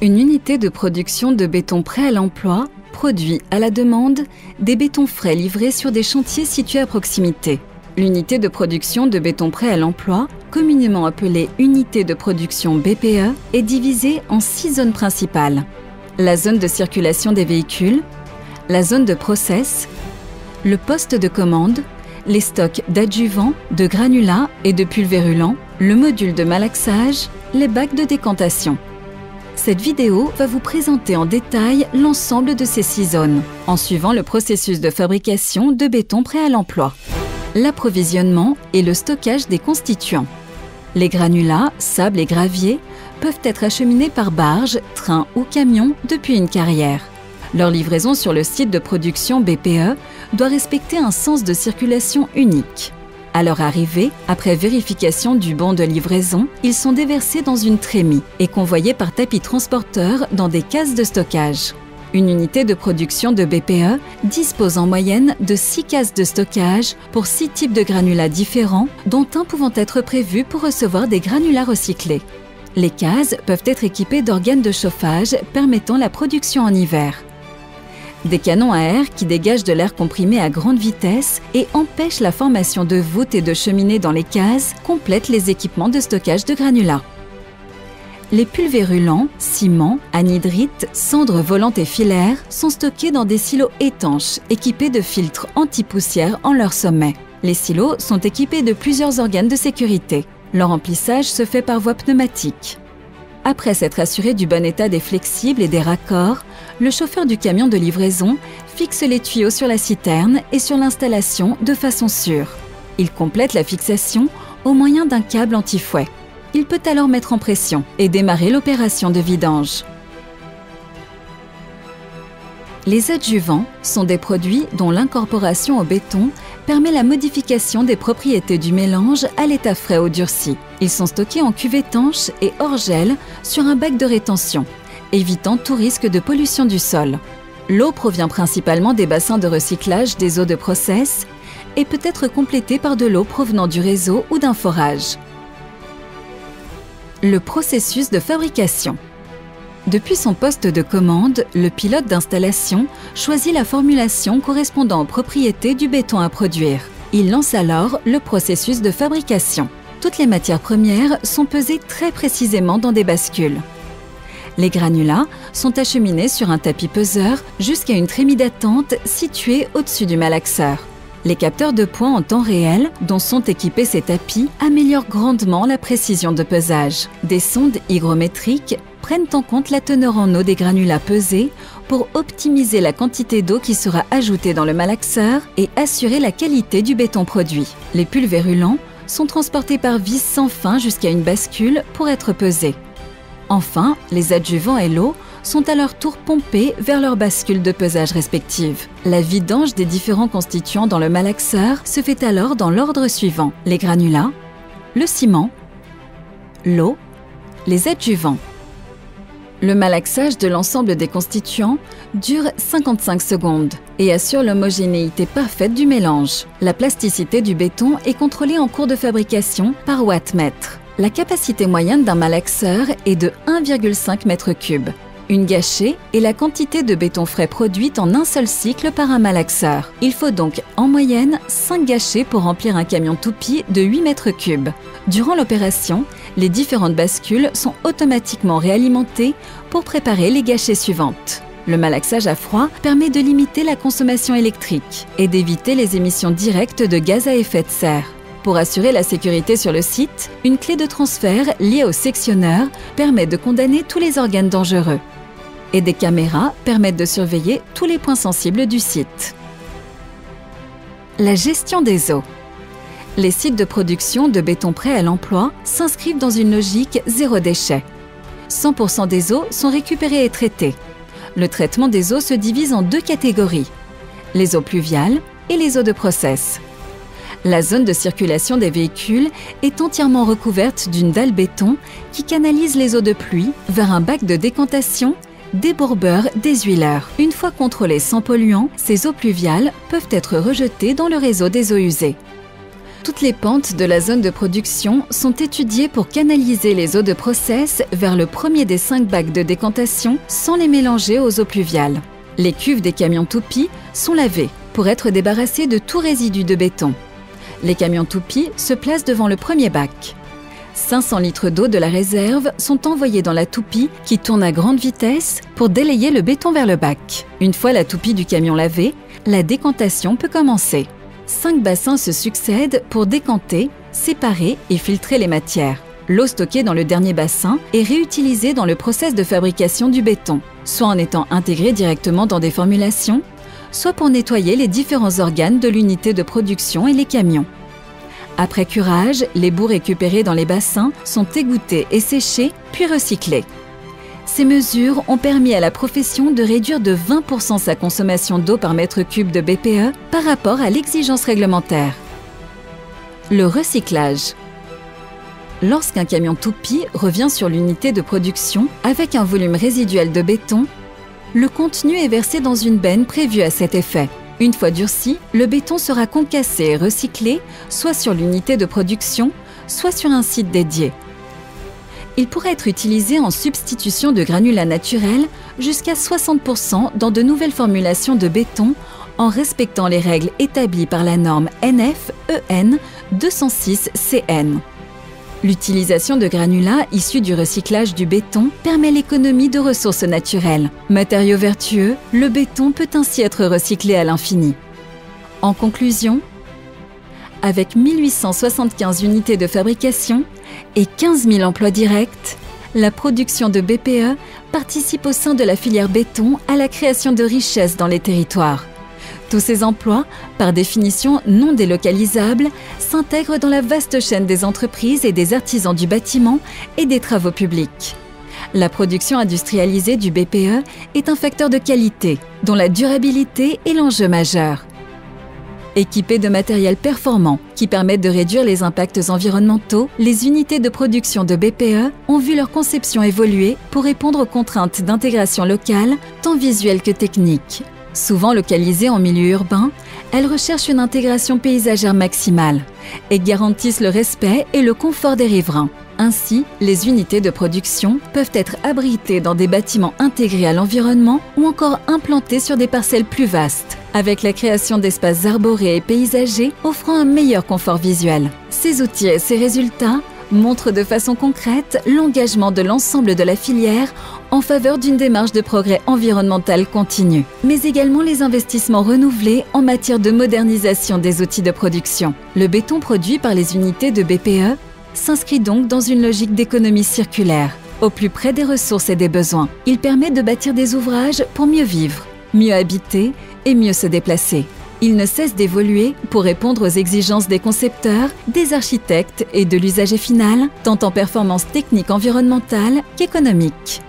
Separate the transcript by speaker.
Speaker 1: Une unité de production de béton prêt à l'emploi produit à la demande des bétons frais livrés sur des chantiers situés à proximité. L'unité de production de béton prêt à l'emploi, communément appelée unité de production BPE, est divisée en 6 zones principales. La zone de circulation des véhicules, la zone de process, le poste de commande, les stocks d'adjuvants, de granulats et de pulvérulents, le module de malaxage, les bacs de décantation. Cette vidéo va vous présenter en détail l'ensemble de ces 6 zones, en suivant le processus de fabrication de béton prêt à l'emploi. L'approvisionnement et le stockage des constituants. Les granulats, sable et gravier peuvent être acheminés par barge, train ou camion depuis une carrière. Leur livraison sur le site de production BPE doit respecter un sens de circulation unique. À leur arrivée, après vérification du bon de livraison, ils sont déversés dans une trémie et convoyés par tapis transporteur dans des cases de stockage. Une unité de production de BPE dispose en moyenne de 6 cases de stockage pour 6 types de granulats différents, dont un pouvant être prévu pour recevoir des granulats recyclés. Les cases peuvent être équipées d'organes de chauffage permettant la production en hiver. Des canons à air qui dégagent de l'air comprimé à grande vitesse et empêchent la formation de voûtes et de cheminées dans les cases complètent les équipements de stockage de granulats. Les pulvérulents, ciment, anhydrite, cendres volantes et filaires sont stockés dans des silos étanches équipés de filtres anti-poussière en leur sommet. Les silos sont équipés de plusieurs organes de sécurité. Leur remplissage se fait par voie pneumatique. Après s'être assuré du bon état des flexibles et des raccords, le chauffeur du camion de livraison fixe les tuyaux sur la citerne et sur l'installation de façon sûre. Il complète la fixation au moyen d'un câble anti-fouet. Il peut alors mettre en pression et démarrer l'opération de vidange. Les adjuvants sont des produits dont l'incorporation au béton permet la modification des propriétés du mélange à l'état frais ou durci. Ils sont stockés en cuve étanche et hors gel sur un bac de rétention, évitant tout risque de pollution du sol. L'eau provient principalement des bassins de recyclage des eaux de process et peut être complétée par de l'eau provenant du réseau ou d'un forage. Le processus de fabrication. Depuis son poste de commande, le pilote d'installation choisit la formulation correspondant aux propriétés du béton à produire. Il lance alors le processus de fabrication. Toutes les matières premières sont pesées très précisément dans des bascules. Les granulats sont acheminés sur un tapis peseur jusqu'à une trémie d'attente située au-dessus du malaxeur. Les capteurs de poids en temps réel, dont sont équipés ces tapis, améliorent grandement la précision de pesage. Des sondes hygrométriques prennent en compte la teneur en eau des granulats pesés pour optimiser la quantité d'eau qui sera ajoutée dans le malaxeur et assurer la qualité du béton produit. Les pulvérulents sont transportés par vis sans fin jusqu'à une bascule pour être pesés. Enfin, les adjuvants et l'eau sont à leur tour pompés vers leurs bascules de pesage respectives. La vidange des différents constituants dans le malaxeur se fait alors dans l'ordre suivant: les granulats, le ciment, l'eau, les adjuvants. Le malaxage de l'ensemble des constituants dure 55 secondes et assure l'homogénéité parfaite du mélange. La plasticité du béton est contrôlée en cours de fabrication par wattmètre. La capacité moyenne d'un malaxeur est de 1,5 m3. Une gâchée est la quantité de béton frais produite en un seul cycle par un malaxeur. Il faut donc en moyenne 5 gâchées pour remplir un camion toupie de 8 m3. Durant l'opération, les différentes bascules sont automatiquement réalimentées pour préparer les gâchées suivantes. Le malaxage à froid permet de limiter la consommation électrique et d'éviter les émissions directes de gaz à effet de serre. Pour assurer la sécurité sur le site, une clé de transfert liée au sectionneur permet de condamner tous les organes dangereux. Et des caméras permettent de surveiller tous les points sensibles du site. La gestion des eaux. Les sites de production de béton prêt à l'emploi s'inscrivent dans une logique zéro déchet. 100% des eaux sont récupérées et traitées. Le traitement des eaux se divise en 2 catégories: les eaux pluviales et les eaux de process. La zone de circulation des véhicules est entièrement recouverte d'une dalle béton qui canalise les eaux de pluie vers un bac de décantation débourbeur désuileur. Une fois contrôlées sans polluants, ces eaux pluviales peuvent être rejetées dans le réseau des eaux usées. Toutes les pentes de la zone de production sont étudiées pour canaliser les eaux de process vers le premier des 5 bacs de décantation sans les mélanger aux eaux pluviales. Les cuves des camions toupies sont lavées pour être débarrassées de tout résidu de béton. Les camions toupies se placent devant le premier bac. 500 litres d'eau de la réserve sont envoyés dans la toupie qui tourne à grande vitesse pour délayer le béton vers le bac. Une fois la toupie du camion lavée, la décantation peut commencer. 5 bassins se succèdent pour décanter, séparer et filtrer les matières. L'eau stockée dans le dernier bassin est réutilisée dans le process de fabrication du béton, soit en étant intégrée directement dans des formulations, soit pour nettoyer les différents organes de l'unité de production et les camions. Après curage, les boues récupérées dans les bassins sont égoutées et séchées, puis recyclées. Ces mesures ont permis à la profession de réduire de 20% sa consommation d'eau par mètre cube de BPE par rapport à l'exigence réglementaire. Le recyclage. Lorsqu'un camion toupie revient sur l'unité de production avec un volume résiduel de béton, le contenu est versé dans une benne prévue à cet effet. Une fois durci, le béton sera concassé et recyclé, soit sur l'unité de production, soit sur un site dédié. Il pourrait être utilisé en substitution de granulats naturels jusqu'à 60% dans de nouvelles formulations de béton en respectant les règles établies par la norme NF-EN 206-CN. L'utilisation de granulats issus du recyclage du béton permet l'économie de ressources naturelles. Matériau vertueux, le béton peut ainsi être recyclé à l'infini. En conclusion, avec 1875 unités de fabrication et 15 000 emplois directs, la production de BPE participe au sein de la filière béton à la création de richesses dans les territoires. Tous ces emplois, par définition non délocalisables, s'intègrent dans la vaste chaîne des entreprises et des artisans du bâtiment et des travaux publics. La production industrialisée du BPE est un facteur de qualité, dont la durabilité est l'enjeu majeur. Équipées de matériel performant qui permettent de réduire les impacts environnementaux, les unités de production de BPE ont vu leur conception évoluer pour répondre aux contraintes d'intégration locale, tant visuelle que technique. Souvent localisées en milieu urbain, elles recherchent une intégration paysagère maximale et garantissent le respect et le confort des riverains. Ainsi, les unités de production peuvent être abritées dans des bâtiments intégrés à l'environnement ou encore implantées sur des parcelles plus vastes, avec la création d'espaces arborés et paysagers offrant un meilleur confort visuel. Ces outils et ces résultats montrent de façon concrète l'engagement de l'ensemble de la filière en faveur d'une démarche de progrès environnemental continu, mais également les investissements renouvelés en matière de modernisation des outils de production. Le béton produit par les unités de BPE s'inscrit donc dans une logique d'économie circulaire, au plus près des ressources et des besoins. Il permet de bâtir des ouvrages pour mieux vivre, mieux habiter et mieux se déplacer. Il ne cesse d'évoluer pour répondre aux exigences des concepteurs, des architectes et de l'usager final, tant en performance technique environnementale qu'économique.